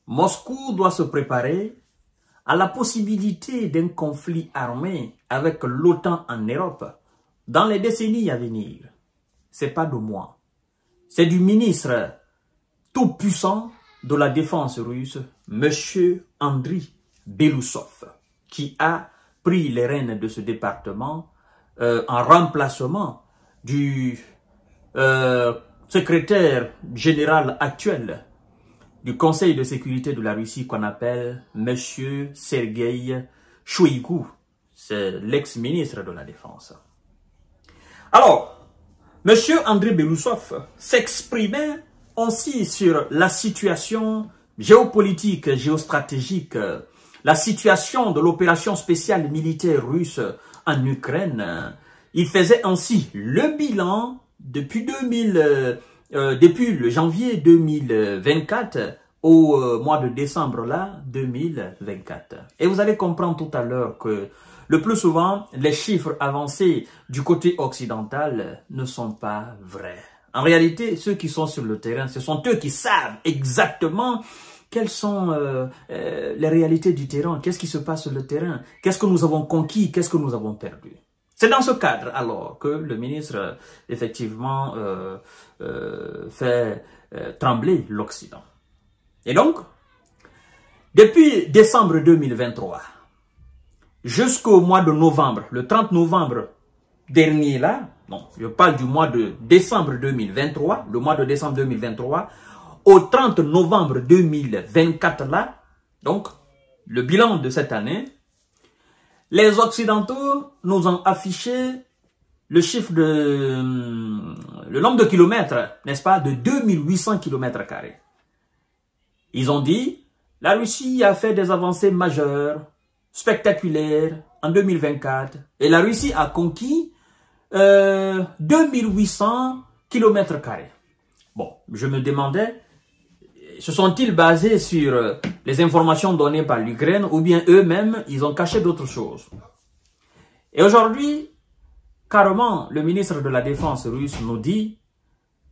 Moscou doit se préparer à la possibilité d'un conflit armé avec l'OTAN en Europe dans les décennies à venir. C'est pas de moi. C'est du ministre tout-puissant de la défense russe, M. Andriy Belousov, qui a pris les rênes de ce département en remplacement du secrétaire général actuel du Conseil de sécurité de la Russie qu'on appelle M. Sergueï Shoigu. C'est l'ex-ministre de la Défense. Alors, M. Andriy Belousov s'exprimait aussi sur la situation géopolitique, géostratégique, la situation de l'opération spéciale militaire russe en Ukraine. Il faisait ainsi le bilan depuis le janvier 2024 au mois de décembre là 2024. Et vous allez comprendre tout à l'heure que le plus souvent, les chiffres avancés du côté occidental ne sont pas vrais. En réalité, ceux qui sont sur le terrain, ce sont eux qui savent exactement quelles sont les réalités du terrain, qu'est-ce qui se passe sur le terrain, qu'est-ce que nous avons conquis, qu'est-ce que nous avons perdu. C'est dans ce cadre, alors, que le ministre, effectivement, fait trembler l'Occident. Et donc, depuis décembre 2023, jusqu'au mois de novembre, le 30 novembre dernier là, non, je parle du mois de décembre 2023, le mois de décembre 2023, au 30 novembre 2024 là, donc, le bilan de cette année, les Occidentaux nous ont affiché le chiffre de, le nombre de kilomètres, n'est-ce pas, de 2800 km². Ils ont dit, la Russie a fait des avancées majeures, spectaculaires, en 2024, et la Russie a conquis 2800 km². Bon, je me demandais, se sont-ils basés sur les informations données par l'Ukraine ou bien eux-mêmes, ils ont caché d'autres choses? Et aujourd'hui, carrément, le ministre de la Défense russe nous dit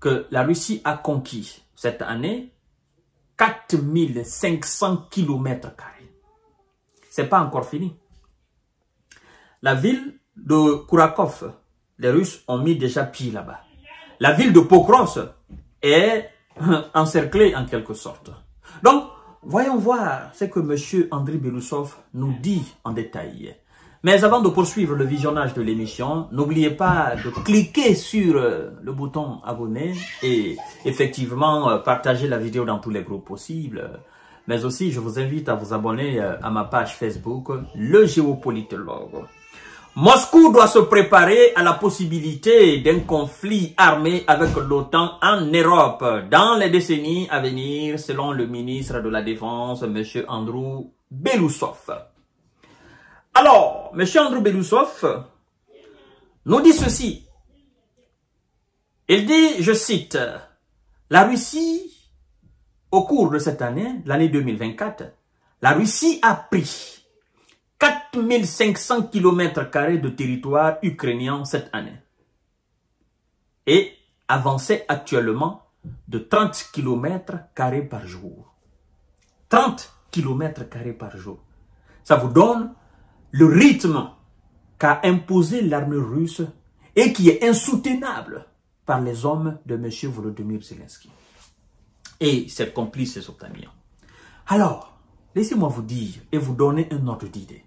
que la Russie a conquis cette année 4500 km². C'est pas encore fini. La ville de Kourakov, les Russes ont mis déjà pied là-bas. La ville de Pokros est encerclée en quelque sorte. Donc, voyons voir ce que M. Andriy Belousov nous dit en détail. Mais avant de poursuivre le visionnage de l'émission, n'oubliez pas de cliquer sur le bouton abonner et effectivement partager la vidéo dans tous les groupes possibles. Mais aussi, je vous invite à vous abonner à ma page Facebook, Le Géopolitologue. Moscou doit se préparer à la possibilité d'un conflit armé avec l'OTAN en Europe dans les décennies à venir, selon le ministre de la Défense, M. Andriy Belousov. Alors, M. Andriy Belousov nous dit ceci. Il dit, je cite, « La Russie, au cours de cette année, l'année 2024, la Russie a pris 4500 km² de territoire ukrainien cette année et avançait actuellement de 30 km² par jour. 30 km² par jour. Ça vous donne le rythme qu'a imposé l'armée russe et qui est insoutenable par les hommes de M. Volodymyr Zelensky et ses complices otaniens. Alors, laissez-moi vous dire et vous donner un ordre d'idée.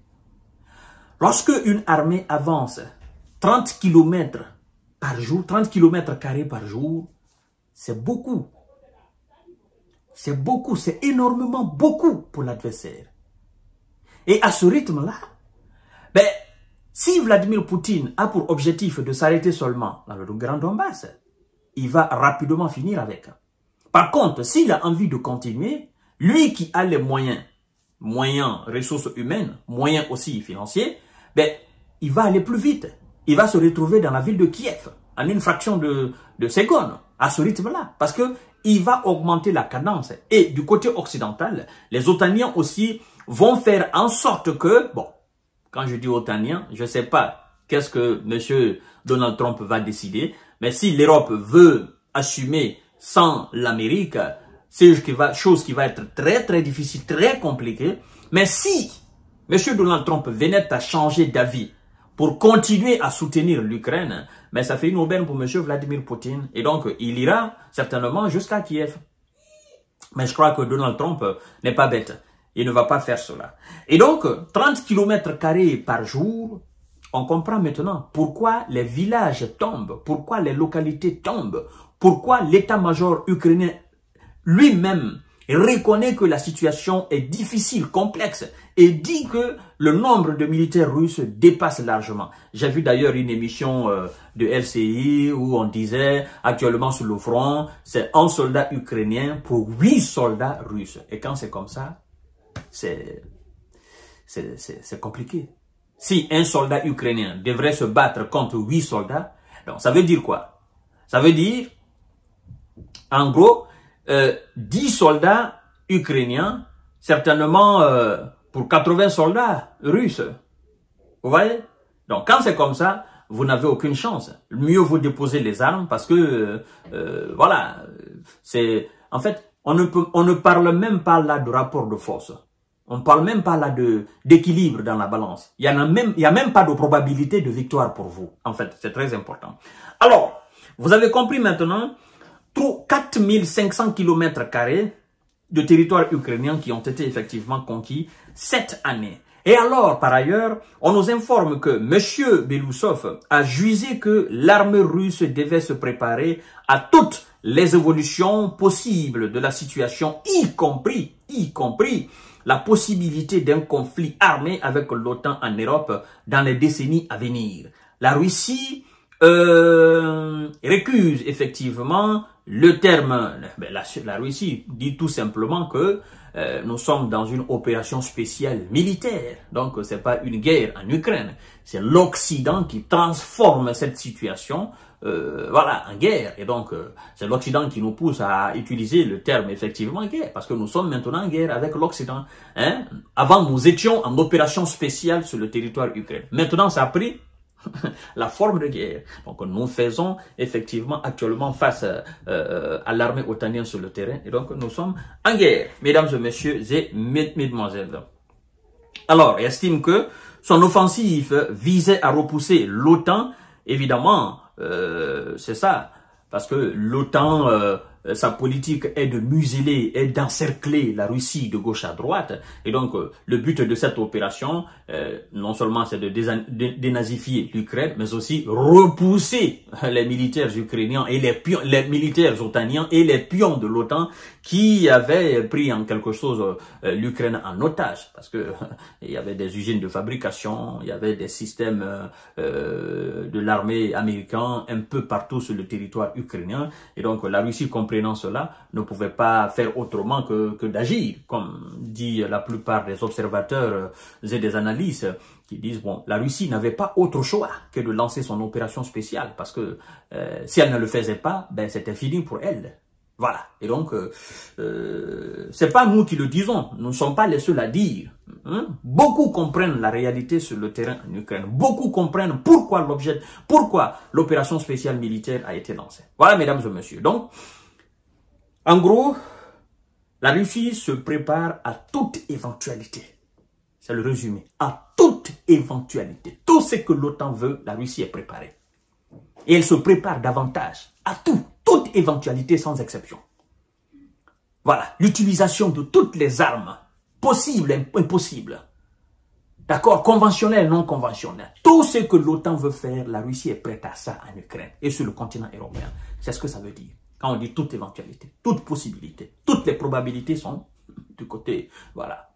Lorsque une armée avance 30 km par jour, 30 km² par jour, c'est beaucoup. C'est beaucoup, c'est énormément beaucoup pour l'adversaire. Et à ce rythme-là, ben, si Vladimir Poutine a pour objectif de s'arrêter seulement dans le Grand Donbass, il va rapidement finir avec. Par contre, s'il a envie de continuer, lui qui a les moyens, ressources humaines, moyens aussi financiers, ben, il va aller plus vite. Il va se retrouver dans la ville de Kiev en une fraction de seconde, à ce rythme-là. Parce que il va augmenter la cadence. Et du côté occidental, les otaniens aussi vont faire en sorte que, bon, quand je dis otaniens, je ne sais pas qu'est-ce que M. Donald Trump va décider, mais si l'Europe veut assumer sans l'Amérique C'est chose qui va être très difficile, très compliquée. Mais si M. Donald Trump venait à changer d'avis pour continuer à soutenir l'Ukraine, mais ça fait une aubaine pour M. Vladimir Poutine. Et donc, il ira certainement jusqu'à Kiev. Mais je crois que Donald Trump n'est pas bête. Il ne va pas faire cela. Et donc, 30 km² par jour, on comprend maintenant pourquoi les villages tombent, pourquoi les localités tombent, pourquoi l'état-major ukrainien lui-même reconnaît que la situation est difficile, complexe, et dit que le nombre de militaires russes dépasse largement. J'ai vu d'ailleurs une émission de LCI où on disait actuellement sur le front, c'est 1 soldat ukrainien pour 8 soldats russes. Et quand c'est comme ça, c'est compliqué. Si un soldat ukrainien devrait se battre contre 8 soldats, donc ça veut dire quoi? Ça veut dire, en gros, 10 soldats ukrainiens, certainement pour 80 soldats russes. Vous voyez? Donc, quand c'est comme ça, vous n'avez aucune chance. Mieux vous déposer les armes parce que, voilà, c'est... En fait, on ne parle même pas là de rapport de force. On ne parle même pas là d'équilibre dans la balance. Il y a même pas de probabilité de victoire pour vous. En fait, c'est très important. Alors, vous avez compris maintenant 4500 km² de territoire ukrainien qui ont été effectivement conquis cette année. Et alors, par ailleurs, on nous informe que M. Belousov a jugé que l'armée russe devait se préparer à toutes les évolutions possibles de la situation, y compris la possibilité d'un conflit armé avec l'OTAN en Europe dans les décennies à venir. La Russie récuse effectivement le terme, la Russie dit tout simplement que nous sommes dans une opération spéciale militaire. Donc, c'est pas une guerre en Ukraine. C'est l'Occident qui transforme cette situation voilà, en guerre. Et donc, c'est l'Occident qui nous pousse à utiliser le terme effectivement guerre. Parce que nous sommes maintenant en guerre avec l'Occident. Hein? Avant, nous étions en opération spéciale sur le territoire ukrainien. Maintenant, ça a pris la forme de guerre. Donc, nous faisons effectivement actuellement face à l'armée otanienne sur le terrain. Et donc, nous sommes en guerre, mesdames et messieurs et mesdemoiselles. Alors, il estime que son offensive visait à repousser l'OTAN. Évidemment, c'est ça. Parce que l'OTAN, sa politique est de museler, est d'encercler la Russie de gauche à droite. Et donc, le but de cette opération, non seulement c'est de dénazifier l'Ukraine, mais aussi repousser les militaires ukrainiens et les militaires otaniens et les pions de l'OTAN qui avaient pris en quelque chose l'Ukraine en otage. Parce que il y avait des usines de fabrication, il y avait des systèmes de l'armée américaine un peu partout sur le territoire ukrainien. Et donc, la Russie, comprenant cela, ne pouvait pas faire autrement que d'agir, comme dit la plupart des observateurs et des analystes qui disent, bon, la Russie n'avait pas autre choix que de lancer son opération spéciale, parce que si elle ne le faisait pas, ben c'était fini pour elle. Voilà. Et donc, c'est pas nous qui le disons. Nous ne sommes pas les seuls à dire. Hein? Beaucoup comprennent la réalité sur le terrain en Ukraine. Beaucoup comprennent pourquoi l'opération spéciale militaire a été lancée. Voilà, mesdames et messieurs. Donc, en gros, la Russie se prépare à toute éventualité. C'est le résumé. À toute éventualité. Tout ce que l'OTAN veut, la Russie est préparée. Et elle se prépare davantage à tout. Toute éventualité sans exception. Voilà, l'utilisation de toutes les armes, possibles et impossibles. D'accord, conventionnelles, non conventionnelles. Tout ce que l'OTAN veut faire, la Russie est prête à ça en Ukraine et sur le continent européen. C'est ce que ça veut dire. Quand on dit toute éventualité, toute possibilité, toutes les probabilités sont du côté, voilà.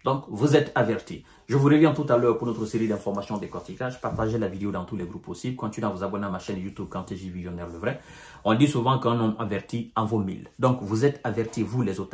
Donc, vous êtes avertis. Je vous reviens tout à l'heure pour notre série d'informations décortiquage. Partagez la vidéo dans tous les groupes possibles. Continuez à vous abonner à ma chaîne YouTube Kanteji Visionnaire le vrai. On dit souvent qu'un homme averti en vaut 1000. Donc, vous êtes avertis, vous les autres.